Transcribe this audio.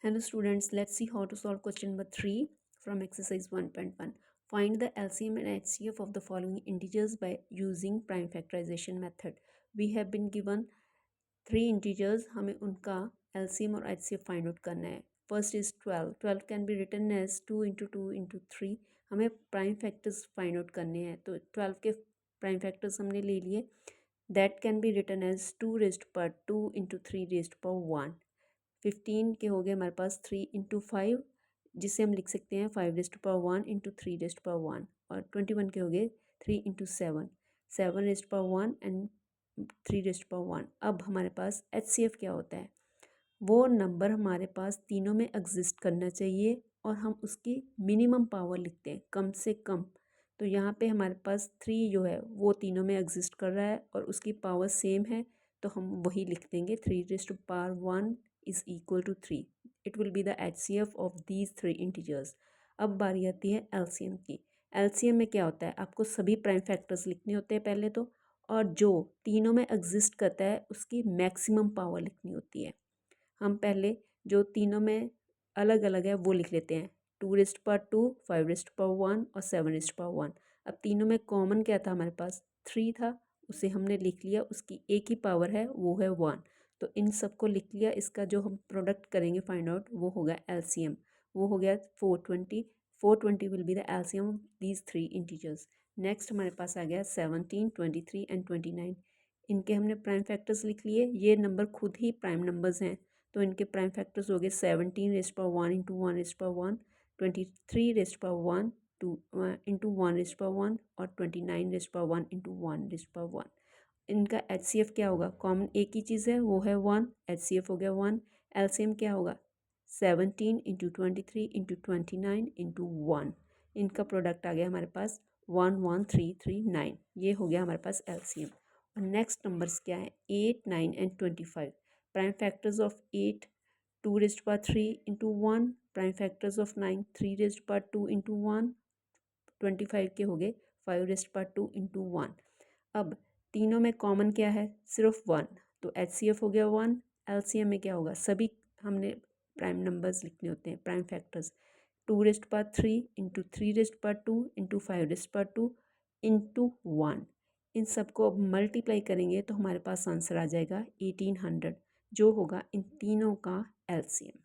Hello students, let's see how to solve question number 3 from exercise 1.1. Find the LCM and HCF of the following integers by using prime factorization method. We have been given 3 integers, हमें उनका LCM और HCF find out करना है. First is 12. 12 can be written as 2 into 2 into 3. हमें prime factors find out करने हैं. तो 12 के prime factors हमने ले लिए. That can be written as 2 raised to power 2 into 3 raised to power 1. 15 के हो गए हमारे पास 3 इंटू 5, जिसे हम लिख सकते हैं 5 rest power 1 into 3 rest power 1. और 21 के हो गए 3 into 7, 7 rest power 1 and 3 rest power 1. अब हमारे पास HCF क्या होता है? वो नंबर हमारे पास तीनों में एग्जिस्ट करना चाहिए और हम उसकी मिनिमम पावर लिखते हैं, कम से कम. तो यहाँ पे हमारे पास 3 जो है वो तीनों में एग्जिस्ट कर रहा है और उसकी पावर सेम है, तो हम वही लिख देंगे. 3 raised to power 1 is equal to 3. It will be the HCF of these 3 integers. अब बारी आती है LCM की. LCM में क्या होता है? आपको सभी प्राइम फैक्टर्स लिखने होते हैं पहले तो, और जो तीनों में एग्जिस्ट करता है उसकी मैक्सिमम पावर लिखनी होती है. हम पहले जो तीनों में अलग अलग है वो लिख लेते हैं. 2 रेस्ट पावर 2, 5 रेस्ट पावर 1 और 7 रेस्ट पावर 1. अब तीनों में कॉमन क्या था? हमारे पास 3 था, उसे हमने लिख लिया. उसकी एक ही पावर है, वो है 1. तो इन सबको लिख लिया. इसका जो हम प्रोडक्ट करेंगे फाइंड आउट, वो होगा LCM. वो हो गया 420. 420 will be the LCM of these 3 integers. Next हमारे पास आ गया 17, 23 एंड 29. इनके हमने प्राइम फैक्टर्स लिख लिए. ये नंबर खुद ही प्राइम नंबर्स हैं, तो इनके प्राइम फैक्टर्स हो गए 17 rest power 1 into 1 rest power 1, 23 rest power 1 two into 1 rest power 1 और 29 rest power 1 into 1 rest power 1. इनका HCF क्या होगा? कॉमन एक ही चीज़ है, वो है 1. HCF हो गया 1. LCM क्या होगा? 17 इंटू 23 इंटू 29 इंटू 1. इनका प्रोडक्ट आ गया हमारे पास 11339. ये हो गया हमारे पास LCM. और नेक्स्ट नंबर्स क्या है? 8, 9 and 25. Prime factors of 8, 2 rest power 3 into 1. Prime factors of 9, 3 rest power 2 into 1. 25 के हो गए 5 रेस्ट पावर 2 इंटू 1. अब तीनों में कॉमन क्या है? सिर्फ 1. तो HCF हो गया 1. LCM में क्या होगा? सभी हमने प्राइम नंबर्स लिखने होते हैं, prime factors. 2 rest power 3 into 3 rest power 2 into 5 rest power 2 into 1. इन सबको अब मल्टीप्लाई करेंगे तो हमारे पास आंसर आ जाएगा 1800, जो होगा इन तीनों का LCM.